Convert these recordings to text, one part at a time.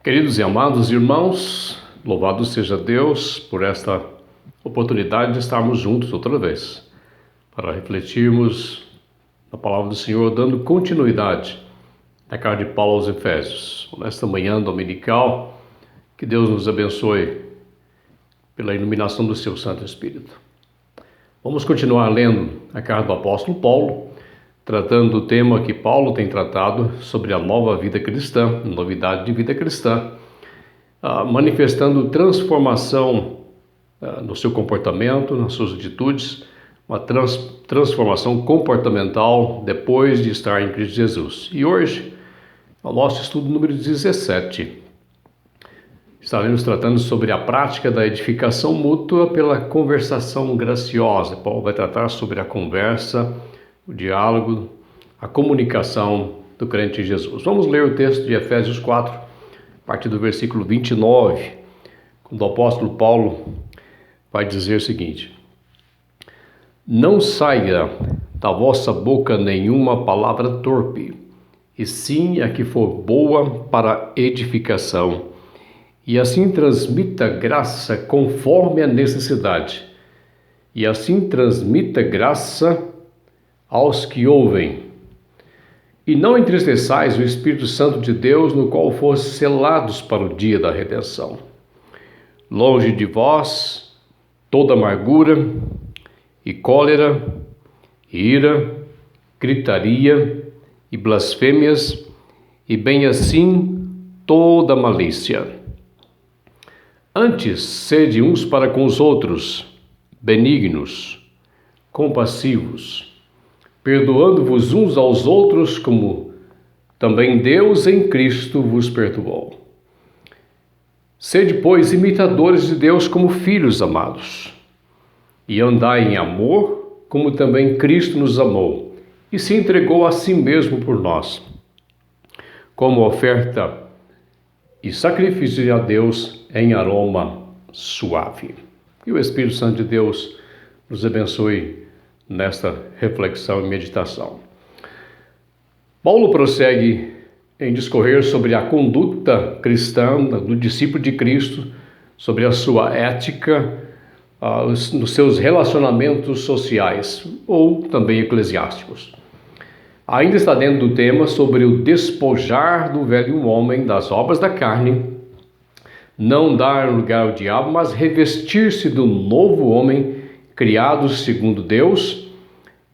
Queridos e amados irmãos, louvado seja Deus por esta oportunidade de estarmos juntos outra vez, para refletirmos na palavra do Senhor, dando continuidade à carta de Paulo aos Efésios. Nesta manhã dominical, que Deus nos abençoe pela iluminação do seu Santo Espírito. Vamos continuar lendo a carta do apóstolo Paulo, tratando do tema que Paulo tem tratado sobre a nova vida cristã, novidade de vida cristã, manifestando transformação no seu comportamento, nas suas atitudes, uma transformação comportamental depois de estar em Cristo Jesus. E hoje, o nosso estudo número 17, estaremos tratando sobre a prática da edificação mútua pela conversação graciosa. Paulo vai tratar sobre a conversa, o diálogo, a comunicação do crente em Jesus. Vamos ler o texto de Efésios 4, a partir do versículo 29, quando o apóstolo Paulo vai dizer o seguinte: não saia da vossa boca nenhuma palavra torpe, e sim a que for boa para edificação, e assim transmita graça conforme a necessidade, e assim transmita graça aos que ouvem. E não entristeçais o Espírito Santo de Deus, no qual fostes selados para o dia da redenção. Longe de vós toda amargura e cólera, ira, gritaria e blasfêmias, e bem assim toda malícia. Antes, sede uns para com os outros, benignos, compassivos, perdoando-vos uns aos outros, como também Deus em Cristo vos perdoou. Sede, pois, imitadores de Deus como filhos amados, e andai em amor, como também Cristo nos amou, e se entregou a si mesmo por nós, como oferta e sacrifício a Deus em aroma suave. Que o Espírito Santo de Deus nos abençoe nesta reflexão e meditação. Paulo prossegue em discorrer sobre a conduta cristã do discípulo de Cristo, sobre a sua ética, nos seus relacionamentos sociais ou também eclesiásticos. Ainda está dentro do tema sobre o despojar do velho homem das obras da carne, não dar lugar ao diabo, mas revestir-se do novo homem, criado segundo Deus,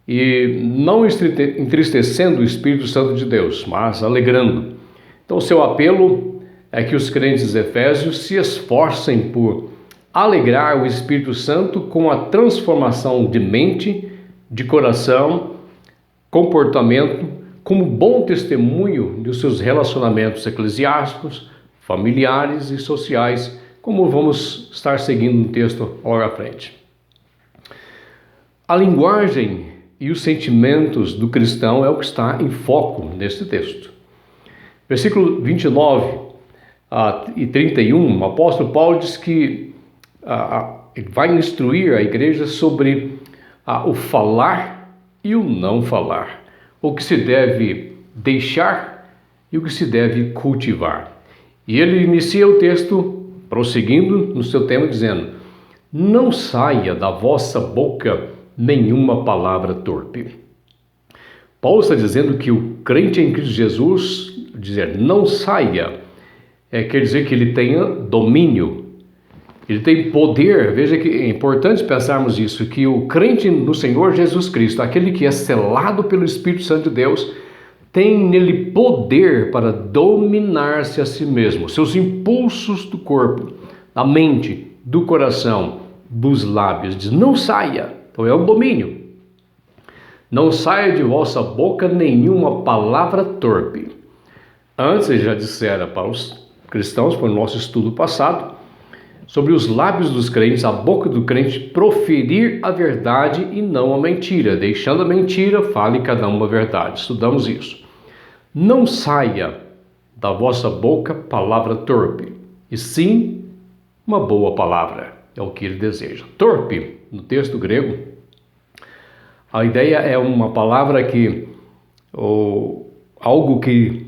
e não entristecendo o Espírito Santo de Deus, mas alegrando. Então, o seu apelo é que os crentes efésios se esforcem por alegrar o Espírito Santo com a transformação de mente, de coração, comportamento, como bom testemunho dos seus relacionamentos eclesiásticos, familiares e sociais, como vamos estar seguindo no texto logo à frente. A linguagem e os sentimentos do cristão é o que está em foco neste texto. Versículo 29 e 31, o apóstolo Paulo diz que vai instruir a igreja sobre o falar e o não falar, o que se deve deixar e o que se deve cultivar. E ele inicia o texto prosseguindo no seu tema dizendo: não saia da vossa boca nenhuma palavra torpe. Paulo está dizendo que o crente em Cristo Jesus, dizer não saia, quer dizer que ele tenha domínio, ele tem poder. Veja que é importante pensarmos isso, que o crente no Senhor Jesus Cristo, aquele que é selado pelo Espírito Santo de Deus, tem nele poder para dominar-se a si mesmo, seus impulsos do corpo, da mente, do coração, dos lábios. Diz, não saia. Então é o domínio. Não saia de vossa boca nenhuma palavra torpe. Antes ele já dissera para os cristãos, foi no nosso estudo passado, sobre os lábios dos crentes, a boca do crente proferir a verdade e não a mentira. Deixando a mentira, fale cada uma a verdade. Estudamos isso. Não saia da vossa boca palavra torpe, e sim uma boa palavra. É o que ele deseja. Torpe, no texto grego, a ideia é uma palavra que, algo que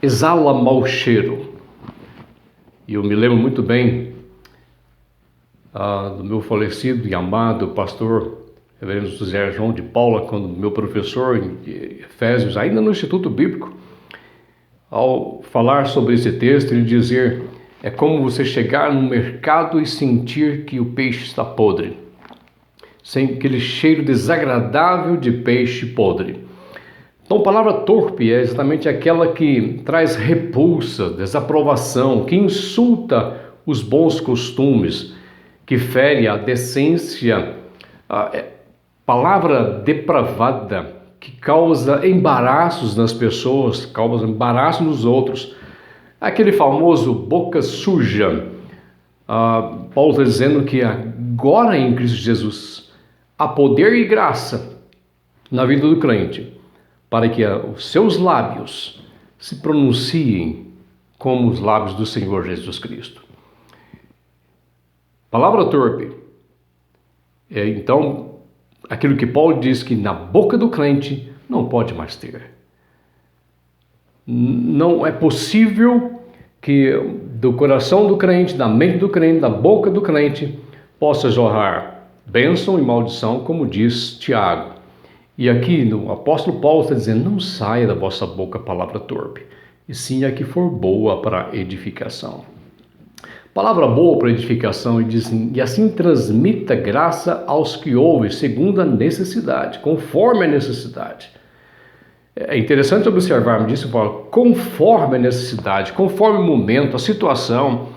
exala mau cheiro, E eu me lembro muito bem do meu falecido e amado pastor Reverendo José João de Paula, quando meu professor em Efésios, ainda no Instituto Bíblico, ao falar sobre esse texto, ele dizer: é como você chegar no mercado e sentir que o peixe está podre, sem aquele cheiro desagradável de peixe podre. Então, a palavra torpe é exatamente aquela que traz repulsa, desaprovação, que insulta os bons costumes, que fere a decência, palavra depravada, que causa embaraços nas pessoas, causa embaraço nos outros. Aquele famoso boca suja. Paulo está dizendo que agora em Cristo Jesus há poder e graça na vida do crente, para que os seus lábios se pronunciem como os lábios do Senhor Jesus Cristo. Palavra torpe é, então, aquilo que Paulo diz que na boca do crente não pode mais ter. Não é possível que do coração do crente, da mente do crente, da boca do crente, possa jorrar bênção e maldição, como diz Tiago. E aqui o apóstolo Paulo está dizendo: não saia da vossa boca a palavra torpe, e sim a que for boa para edificação. Palavra boa para edificação, e assim transmita graça aos que ouvem, segundo a necessidade, conforme a necessidade. É interessante observarmos isso, Paulo, conforme a necessidade, conforme o momento, a situação.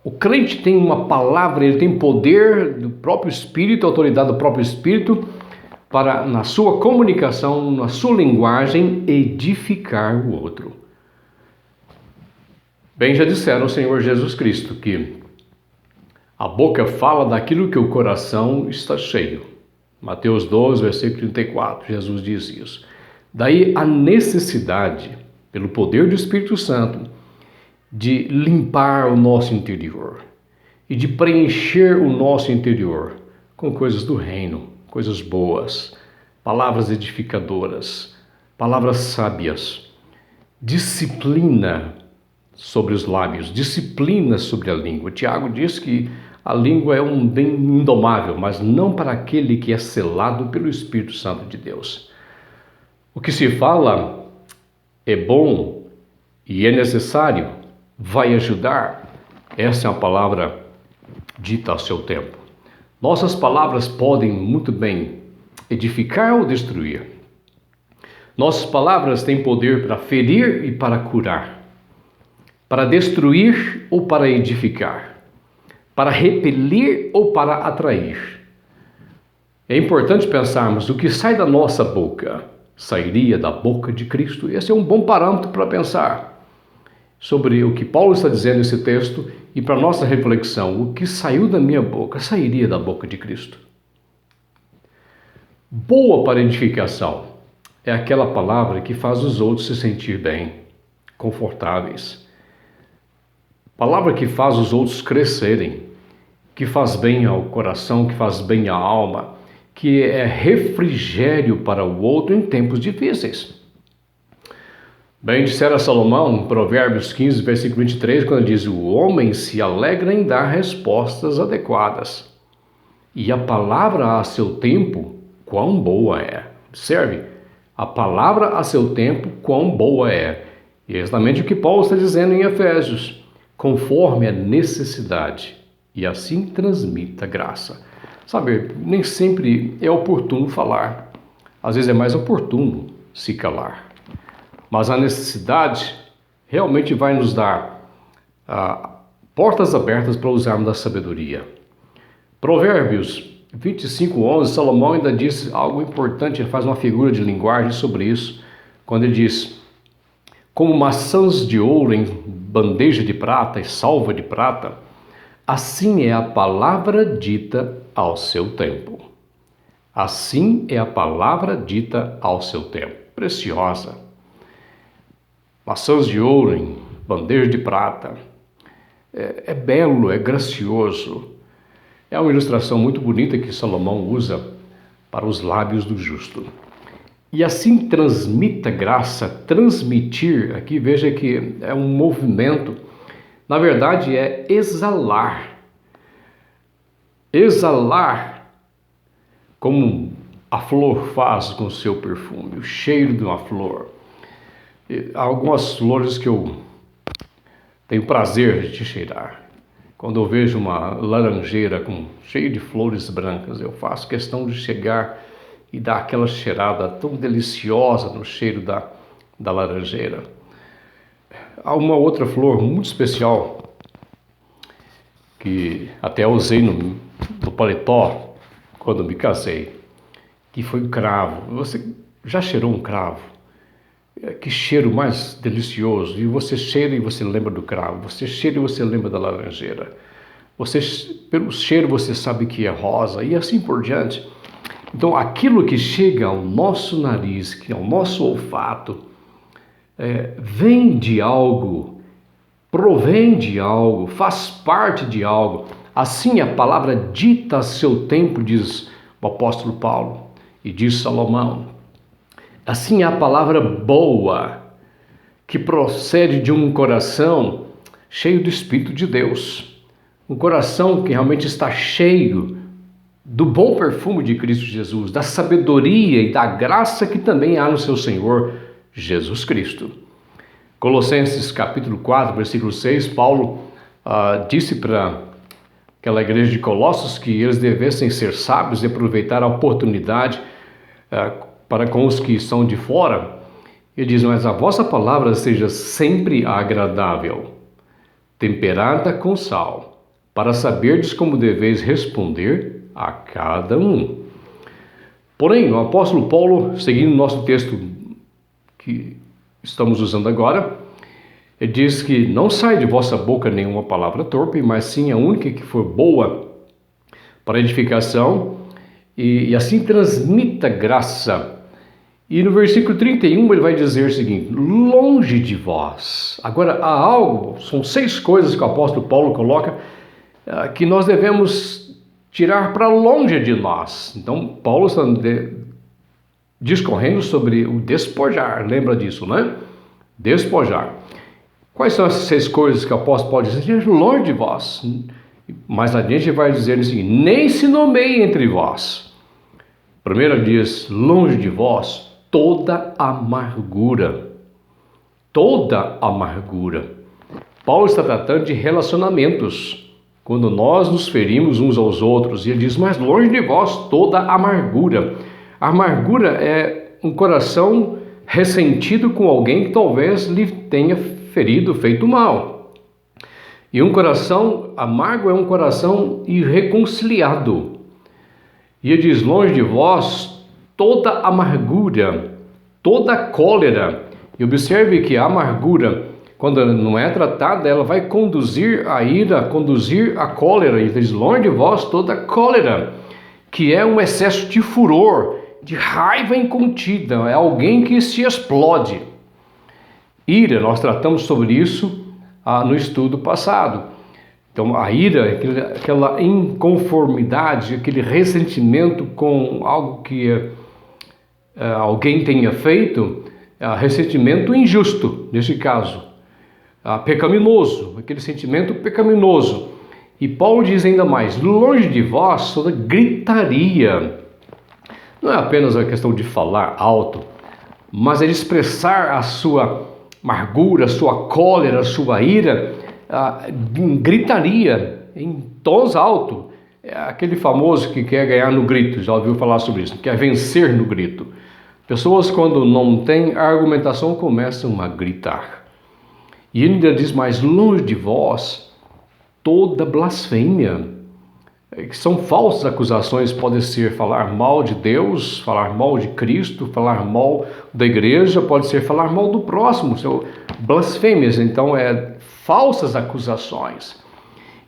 O crente tem uma palavra, ele tem poder do próprio Espírito, autoridade do próprio Espírito, para, na sua comunicação, na sua linguagem, edificar o outro. Bem, já disseram o Senhor Jesus Cristo que a boca fala daquilo que o coração está cheio. Mateus 12, versículo 34, Jesus diz isso. Daí a necessidade, pelo poder do Espírito Santo, de limpar o nosso interior e de preencher o nosso interior com coisas do reino, coisas boas, palavras edificadoras, palavras sábias, disciplina sobre os lábios, disciplina sobre a língua. Tiago diz que a língua é um bem indomável, mas não para aquele que é selado pelo Espírito Santo de Deus. O que se fala é bom e é necessário, vai ajudar. Essa é uma palavra dita a seu tempo. Nossas palavras podem muito bem edificar ou destruir. Nossas palavras têm poder para ferir e para curar, para destruir ou para edificar, para repelir ou para atrair. É importante pensarmos: o que sai da nossa boca sairia da boca de Cristo. Esse é um bom parâmetro para pensar sobre o que Paulo está dizendo nesse texto e para nossa reflexão: o que saiu da minha boca sairia da boca de Cristo. Boa para edificação é aquela palavra que faz os outros se sentir bem, confortáveis. Palavra que faz os outros crescerem, que faz bem ao coração, que faz bem à alma, que é refrigério para o outro em tempos difíceis. Bem dissera Salomão, em Provérbios 15, versículo 23, quando diz: o homem se alegra em dar respostas adequadas, e a palavra a seu tempo, quão boa é. Observe, a palavra a seu tempo, quão boa é. E é exatamente o que Paulo está dizendo em Efésios: conforme a necessidade, e assim transmita graça. Sabe, nem sempre é oportuno falar, às vezes é mais oportuno se calar. Mas a necessidade realmente vai nos dar portas abertas para usarmos da sabedoria. Provérbios 25:11, Salomão ainda diz algo importante, ele faz uma figura de linguagem sobre isso, quando ele diz: como maçãs de ouro em bandeja de prata e salva de prata, assim é a palavra dita ao seu tempo. Assim é a palavra dita ao seu tempo. Preciosa. Maçãs de ouro em bandeja de prata. É belo, é gracioso. É uma ilustração muito bonita que Salomão usa para os lábios do justo. E assim transmita graça. Transmitir, aqui veja que é um movimento Na verdade, é exalar. Exalar como a flor faz com o seu perfume, o cheiro de uma flor. Há algumas flores que eu tenho prazer de cheirar. Quando eu vejo uma laranjeira cheia de flores brancas, eu faço questão de chegar e dar aquela cheirada tão deliciosa no cheiro da laranjeira. Há uma outra flor muito especial que até usei no paletó quando me casei, que foi o cravo. Você já cheirou um cravo? Que cheiro mais delicioso! E você cheira e você lembra do cravo, você cheira e você lembra da laranjeira. Pelo cheiro você sabe que é rosa e assim por diante. Então aquilo que chega ao nosso nariz, que é o nosso olfato, vem de algo, provém de algo, faz parte de algo. Assim a palavra dita a seu tempo, diz o apóstolo Paulo e diz Salomão. Assim a palavra boa, que procede de um coração cheio do Espírito de Deus. Um coração que realmente está cheio do bom perfume de Cristo Jesus, da sabedoria e da graça que também há no seu Senhor Jesus Cristo. Colossenses capítulo 4, versículo 6, Paulo disse para aquela igreja de Colossos que eles devessem ser sábios e aproveitar a oportunidade para com os que estão de fora. Ele diz, mas a vossa palavra seja sempre agradável, temperada com sal, para saberdes como deveis responder a cada um. Porém, o apóstolo Paulo, seguindo o nosso texto que estamos usando agora, ele diz que não sai de vossa boca nenhuma palavra torpe, mas sim a única que for boa para edificação e assim transmita graça. E no versículo 31 ele vai dizer o seguinte, longe de vós. Agora há algo, são 6 coisas que o apóstolo Paulo coloca que nós devemos tirar para longe de nós. Então Paulo está discorrendo sobre o despojar, lembra disso, né? Despojar. Quais são essas 6 coisas que o apóstolo Paulo diz? Longe de vós. Mais adiante ele vai dizer o seguinte, nem se nomeie entre vós. Primeiro diz, longe de vós, toda amargura. Toda amargura. Paulo está tratando de relacionamentos. Quando nós nos ferimos uns aos outros, e ele diz, mas longe de vós toda amargura. A amargura é um coração ressentido com alguém que talvez lhe tenha ferido, feito mal. E um coração amargo é um coração irreconciliado. E ele diz, longe de vós toda amargura, toda cólera. E observe que a amargura, quando ela não é tratada, ela vai conduzir a ira, conduzir a cólera. E ele diz, longe de vós toda cólera, que é um excesso de furor, de raiva incontida, é alguém que se explode. Ira, nós tratamos sobre isso no estudo passado. Então a ira, aquela inconformidade, aquele ressentimento com algo que alguém tenha feito, ressentimento injusto, nesse caso, pecaminoso, aquele sentimento pecaminoso. E Paulo diz ainda mais, longe de vós toda gritaria. Não é apenas a questão de falar alto, mas é de expressar a sua amargura, a sua cólera, a sua ira, em gritaria, em tons altos. É aquele famoso que quer ganhar no grito, já ouviu falar sobre isso, quer vencer no grito. Pessoas, quando não têm argumentação, começam a gritar. E ele ainda diz, mais longe de vós toda blasfêmia. Que são falsas acusações, pode ser falar mal de Deus, falar mal de Cristo, falar mal da igreja, pode ser falar mal do próximo, são blasfêmias, então falsas acusações.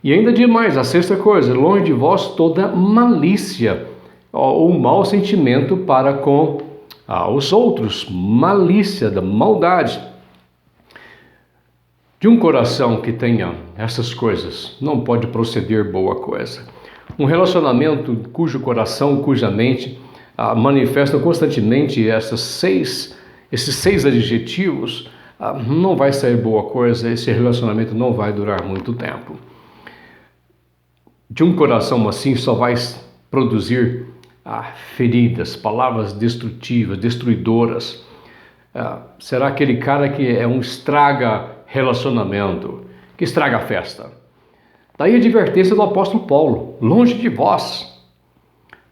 E ainda demais, a 6ª coisa, longe de vós toda malícia, ou mau sentimento para com os outros, malícia, da maldade. De um coração que tenha essas coisas, não pode proceder boa coisa. Um relacionamento cujo coração, cuja mente manifestam constantemente esses 6 adjetivos, não vai sair boa coisa, esse relacionamento não vai durar muito tempo. De um coração assim só vai produzir feridas, palavras destrutivas, destruidoras. Será aquele cara que é um estraga relacionamento, que estraga a festa. Daí a advertência do apóstolo Paulo: longe de vós,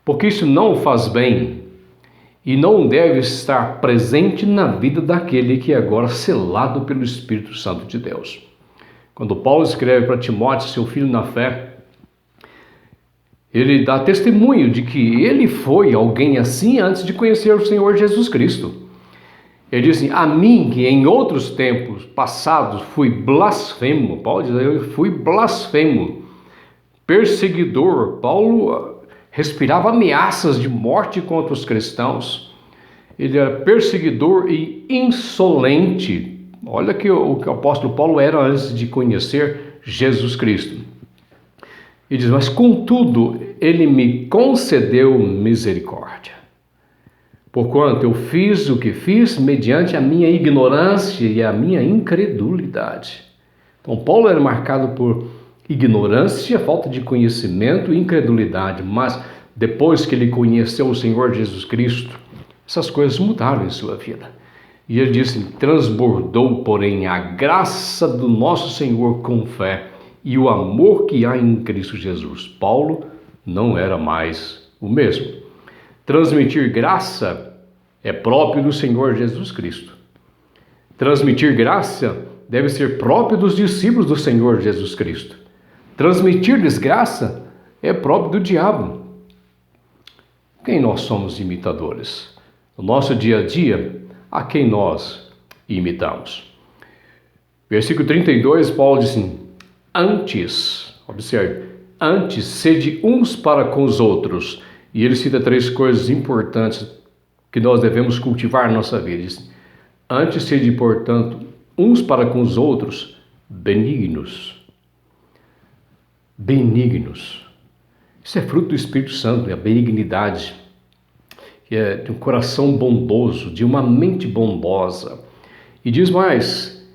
porque isso não faz bem e não deve estar presente na vida daquele que é agora selado pelo Espírito Santo de Deus. Quando Paulo escreve para Timóteo, seu filho na fé, ele dá testemunho de que ele foi alguém assim antes de conhecer o Senhor Jesus Cristo. Ele diz assim: a mim que em outros tempos passados fui blasfemo, Paulo diz: eu fui blasfemo, perseguidor. Paulo respirava ameaças de morte contra os cristãos. Ele era perseguidor e insolente. Olha que o apóstolo Paulo era antes de conhecer Jesus Cristo. Ele diz: mas contudo, ele me concedeu misericórdia, porquanto eu fiz o que fiz mediante a minha ignorância e a minha incredulidade. Então, Paulo era marcado por ignorância, falta de conhecimento e incredulidade, mas depois que ele conheceu o Senhor Jesus Cristo, essas coisas mudaram em sua vida. E ele disse: transbordou, porém, a graça do nosso Senhor com fé e o amor que há em Cristo Jesus. Paulo não era mais o mesmo. Transmitir graça é próprio do Senhor Jesus Cristo. Transmitir graça deve ser próprio dos discípulos do Senhor Jesus Cristo. Transmitir desgraça é próprio do diabo. Quem nós somos imitadores? No nosso dia a dia, a quem nós imitamos? Versículo 32, Paulo diz assim: antes, observe, antes sede uns para com os outros. E ele cita 3 coisas importantes que nós devemos cultivar na nossa vida. Diz: antes sede, portanto, uns para com os outros, benignos. Benignos. Isso é fruto do Espírito Santo, a benignidade, que é de um coração bondoso, de uma mente bondosa. E diz mais: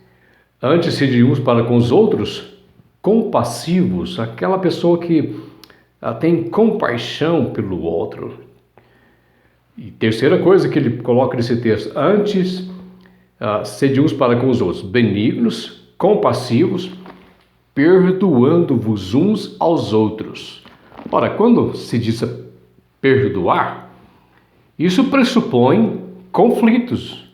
antes sede uns para com os outros, compassivos, aquela pessoa que tem compaixão pelo outro. E terceira coisa que ele coloca nesse texto: antes sede uns para com os outros, benignos, compassivos, perdoando-vos uns aos outros. Ora, quando se diz perdoar, isso pressupõe conflitos.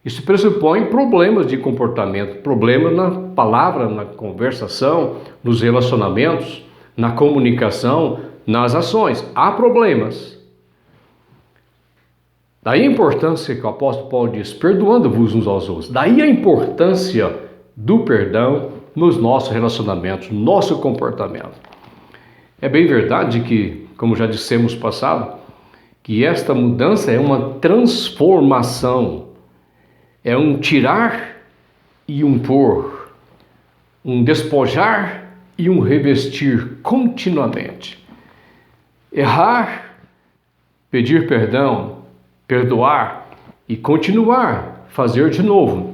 Isso pressupõe problemas de comportamento, problemas na palavra, na conversação, nos relacionamentos, na comunicação, nas ações. Há problemas. Daí a importância que o apóstolo Paulo diz: perdoando-vos uns aos outros. Daí a importância do perdão nos nossos relacionamentos, no nosso comportamento. É bem verdade que, como já dissemos passado, que esta mudança é uma transformação. É um tirar e um pôr, um despojar e um revestir continuamente. Errar, pedir perdão, perdoar e continuar, fazer de novo.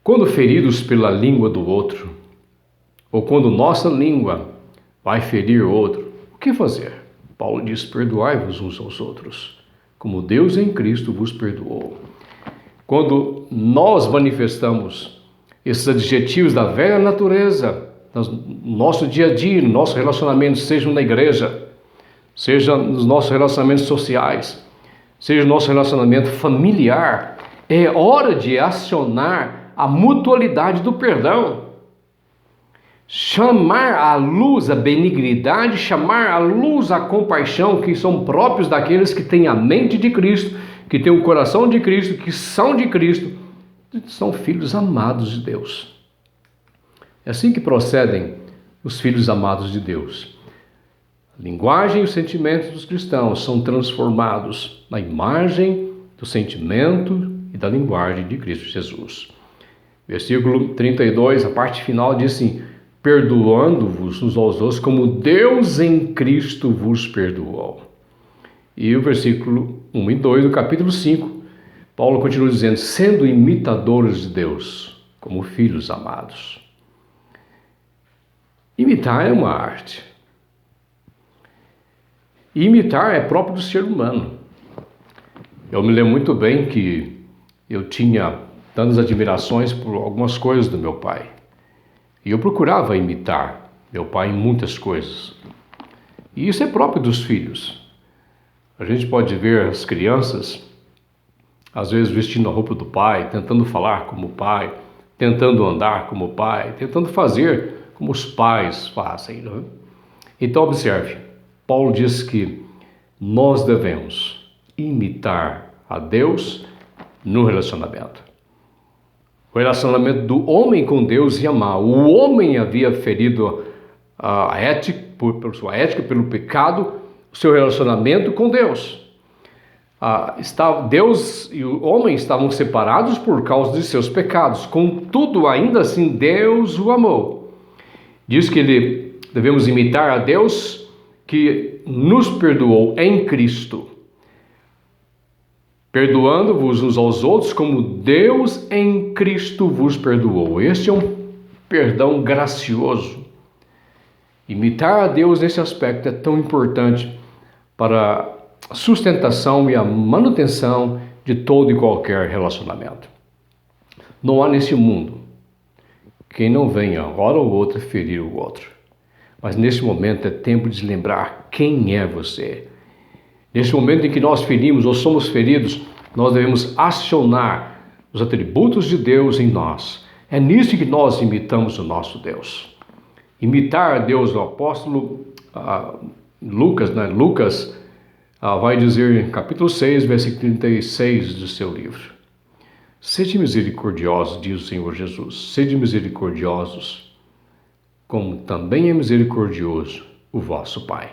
Quando feridos pela língua do outro, ou quando nossa língua vai ferir outro, o que fazer? Paulo diz: perdoai-vos uns aos outros, como Deus em Cristo vos perdoou. Quando nós manifestamos esses adjetivos da velha natureza, no nosso dia a dia, no nosso relacionamento, seja na igreja, seja nos nossos relacionamentos sociais, seja no nosso relacionamento familiar, é hora de acionar a mutualidade do perdão. Chamar à luz a benignidade, chamar à luz a compaixão, que são próprios daqueles que têm a mente de Cristo, que têm o coração de Cristo, que são de Cristo, são filhos amados de Deus. É assim que procedem os filhos amados de Deus. A linguagem e os sentimentos dos cristãos são transformados na imagem do sentimento e da linguagem de Cristo Jesus. Versículo 32, a parte final diz assim: perdoando-vos uns aos outros, como Deus em Cristo vos perdoou. E o versículo 1 e 2 do capítulo 5, Paulo continua dizendo, sendo imitadores de Deus, como filhos amados. Imitar é uma arte. E imitar é próprio do ser humano. Eu me lembro muito bem que eu tinha tantas admirações por algumas coisas do meu pai. E eu procurava imitar meu pai em muitas coisas. E isso é próprio dos filhos. A gente pode ver as crianças, às vezes vestindo a roupa do pai, tentando falar como o pai, tentando andar como o pai, tentando fazer como os pais fazem. Não é? Então observe, Paulo diz que nós devemos imitar a Deus no relacionamento. O relacionamento do homem com Deus e amar. O homem havia ferido a ética, por sua ética, pelo pecado, o seu relacionamento com Deus. Deus e o homem estavam separados por causa de seus pecados. Contudo, ainda assim, Deus o amou. Diz que devemos imitar a Deus que nos perdoou em Cristo, perdoando-vos uns aos outros como Deus em Cristo vos perdoou. Este é um perdão gracioso. Imitar a Deus nesse aspecto é tão importante para a sustentação e a manutenção de todo e qualquer relacionamento. Não há nesse mundo quem não venha, hora ou outra, ferir o outro. Mas nesse momento é tempo de lembrar quem é você. Nesse momento em que nós ferimos ou somos feridos, nós devemos acionar os atributos de Deus em nós. É nisso que nós imitamos o nosso Deus. Imitar a Deus, o apóstolo Lucas vai dizer em capítulo 6, versículo 36 do seu livro. Sede misericordiosos, diz o Senhor Jesus, sede misericordiosos, como também é misericordioso o vosso Pai.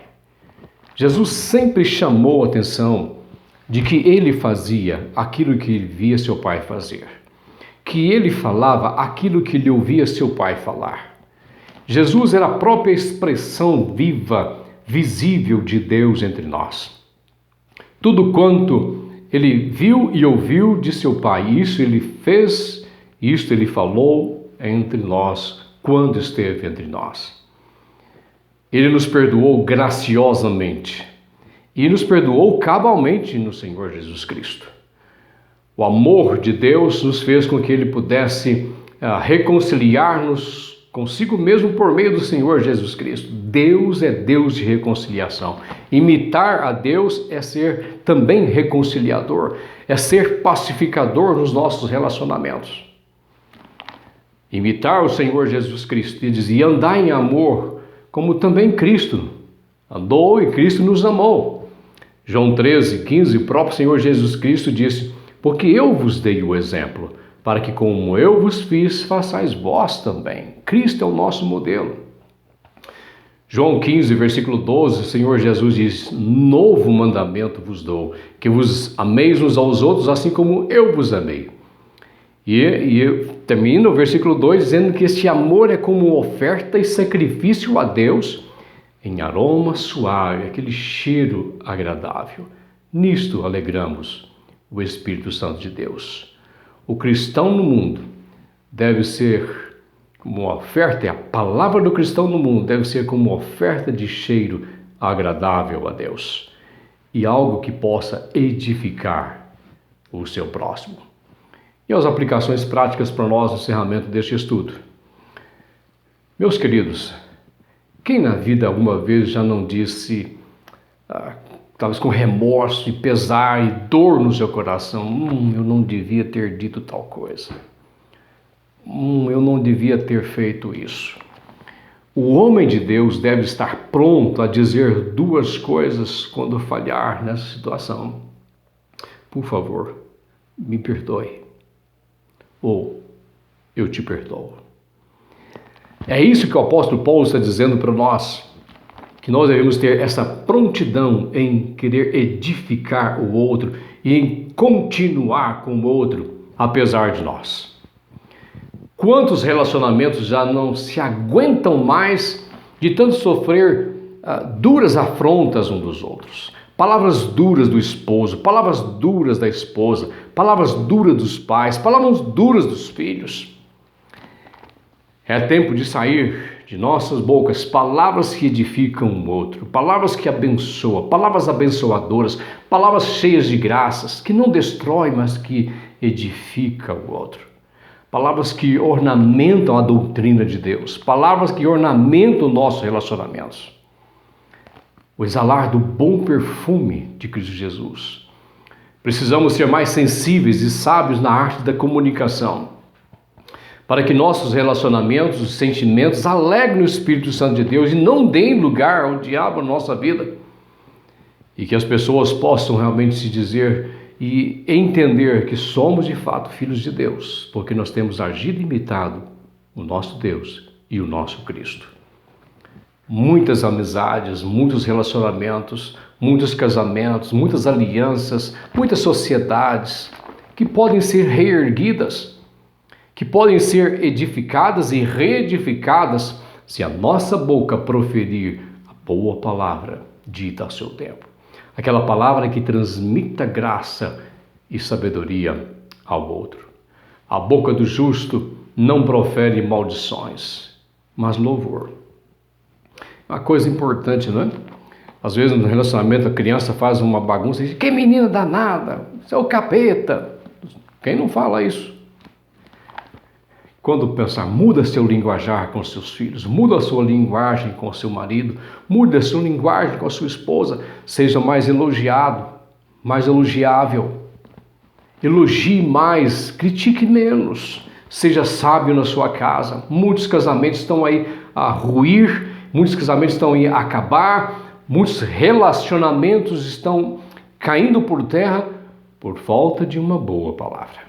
Jesus sempre chamou a atenção de que ele fazia aquilo que ele via seu pai fazer, que ele falava aquilo que ele ouvia seu pai falar. Jesus era a própria expressão viva, visível de Deus entre nós. Tudo quanto ele viu e ouviu de seu pai, isso ele fez, isso ele falou entre nós, quando esteve entre nós. Ele nos perdoou graciosamente e nos perdoou cabalmente no Senhor Jesus Cristo. O amor de Deus nos fez com que ele pudesse reconciliar-nos consigo mesmo por meio do Senhor Jesus Cristo. Deus é Deus de reconciliação. Imitar a Deus é ser também reconciliador, é ser pacificador nos nossos relacionamentos. Imitar o Senhor Jesus Cristo, e diz, e andar em amor, como também Cristo andou e Cristo nos amou. João 13:15, o próprio Senhor Jesus Cristo disse, porque eu vos dei o exemplo, para que como eu vos fiz, façais vós também. Cristo é o nosso modelo. João 15, versículo 12, o Senhor Jesus diz, novo mandamento vos dou, que vos ameis uns aos outros, assim como eu vos amei. E termina o versículo 2 dizendo que este amor é como oferta e sacrifício a Deus em aroma suave, aquele cheiro agradável. Nisto alegramos o Espírito Santo de Deus. O cristão no mundo deve ser como uma oferta, e a palavra do cristão no mundo deve ser como uma oferta de cheiro agradável a Deus e algo que possa edificar o seu próximo. E as aplicações práticas para nós no encerramento deste estudo. Meus queridos, quem na vida alguma vez já não disse, talvez com remorso e pesar e dor no seu coração, eu não devia ter dito tal coisa. Eu não devia ter feito isso. O homem de Deus deve estar pronto a dizer duas coisas quando falhar nessa situação. Por favor, me perdoe. Ou eu te perdoo. É isso que o apóstolo Paulo está dizendo para nós, que nós devemos ter essa prontidão em querer edificar o outro e em continuar com o outro, apesar de nós. Quantos relacionamentos já não se aguentam mais de tanto sofrer duras afrontas uns dos outros? palavras duras do esposo, palavras duras da esposa, palavras duras dos pais, palavras duras dos filhos. É tempo de sair de nossas bocas palavras que edificam o outro, palavras que abençoam, palavras abençoadoras, palavras cheias de graças, que não destrói, mas que edifica o outro. Palavras que ornamentam a doutrina de Deus, palavras que ornamentam nossos relacionamentos. O exalar do bom perfume de Cristo Jesus. Precisamos ser mais sensíveis e sábios na arte da comunicação, para que nossos relacionamentos, os sentimentos alegrem o Espírito Santo de Deus e não deem lugar ao diabo na nossa vida. E que as pessoas possam realmente se dizer e entender que somos de fato filhos de Deus, porque nós temos agido e imitado o nosso Deus e o nosso Cristo. Muitas amizades, muitos relacionamentos, muitos casamentos, muitas alianças, muitas sociedades que podem ser reerguidas, que podem ser edificadas e reedificadas se a nossa boca proferir a boa palavra dita ao seu tempo. Aquela palavra que transmita graça e sabedoria ao outro. A boca do justo não profere maldições, mas louvor. Uma coisa importante, não é? Às vezes no relacionamento a criança faz uma bagunça e diz: que menina danada, isso é o capeta. Quem não fala isso? Quando pensar, muda seu linguajar com seus filhos, muda a sua linguagem com seu marido, muda a sua linguagem com a sua esposa, seja mais elogiado, mais elogiável. Elogie mais, critique menos, seja sábio na sua casa. Muitos casamentos estão aí a ruir, muitos casamentos estão aí a acabar, muitos relacionamentos estão caindo por terra por falta de uma boa palavra.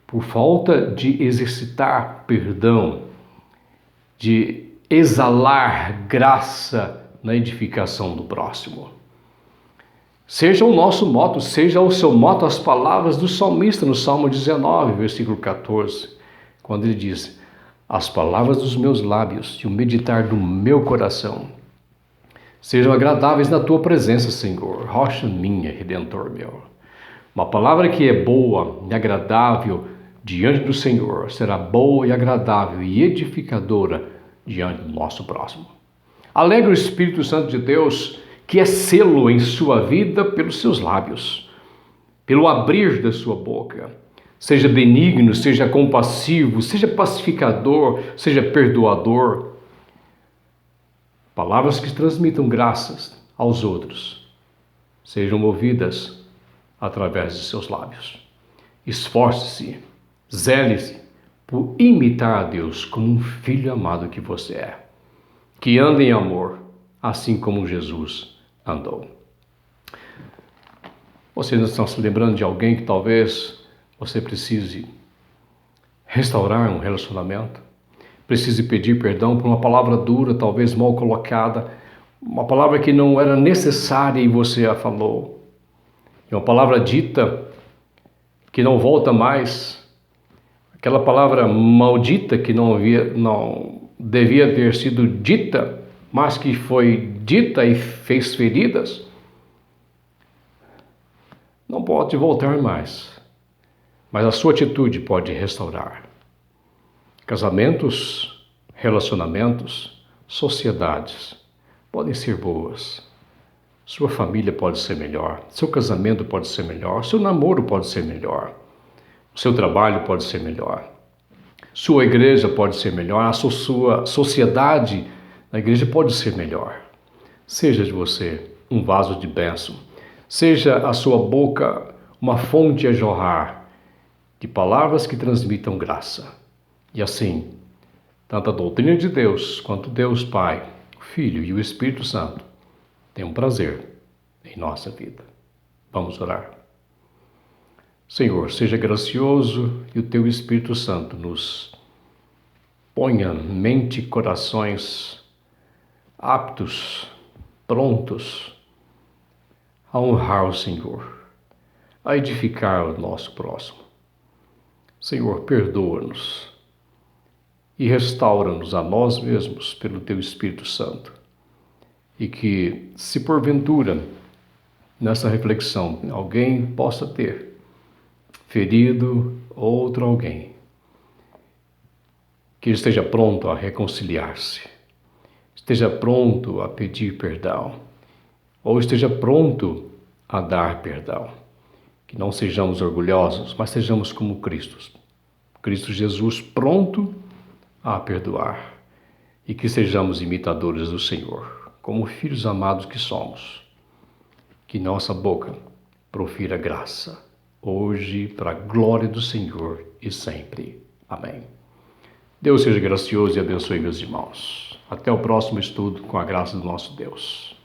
Por falta de exercitar perdão, de exalar graça na edificação do próximo. Seja o nosso moto, seja o seu moto as palavras do salmista no Salmo 19, versículo 14, quando ele diz: as palavras dos meus lábios e o meditar do meu coração sejam agradáveis na tua presença, Senhor, rocha minha, Redentor meu. Uma palavra que é boa e agradável diante do Senhor será boa e agradável e edificadora diante do nosso próximo. Alegre o Espírito Santo de Deus, que é selo em sua vida pelos seus lábios, pelo abrir da sua boca. Seja benigno, seja compassivo, seja pacificador, seja perdoador. Palavras que transmitam graças aos outros sejam ouvidas através de seus lábios. Esforce-se, zele-se por imitar a Deus como um filho amado que você é, que anda em amor, assim como Jesus andou. Vocês não estão se lembrando de alguém que talvez você precise restaurar um relacionamento? Precise pedir perdão por uma palavra dura, talvez mal colocada, uma palavra que não era necessária e você a falou. E uma palavra dita que não volta mais, aquela palavra maldita que não devia ter sido dita, mas que foi dita e fez feridas, não pode voltar mais, mas a sua atitude pode restaurar. Casamentos, relacionamentos, sociedades podem ser boas. Sua família pode ser melhor, seu casamento pode ser melhor, seu namoro pode ser melhor, o seu trabalho pode ser melhor, sua igreja pode ser melhor, a sua sociedade na igreja pode ser melhor. Seja de você um vaso de bênção, seja a sua boca uma fonte a jorrar de palavras que transmitam graça. E assim, tanto a doutrina de Deus quanto Deus Pai, o Filho e o Espírito Santo tenham prazer em nossa vida. Vamos orar. Senhor, seja gracioso e o Teu Espírito Santo nos ponha mente e corações aptos, prontos a honrar o Senhor, a edificar o nosso próximo. Senhor, perdoa-nos e restaura-nos a nós mesmos pelo Teu Espírito Santo. E que, se porventura nessa reflexão alguém possa ter ferido outro alguém, que esteja pronto a reconciliar-se, esteja pronto a pedir perdão, ou esteja pronto a dar perdão. Que não sejamos orgulhosos, mas sejamos como Cristo Jesus, pronto a perdoar. E que sejamos imitadores do Senhor, como filhos amados que somos. Que nossa boca profira graça, hoje, para a glória do Senhor e sempre. Amém. Deus seja gracioso e abençoe meus irmãos. Até o próximo estudo, com a graça do nosso Deus.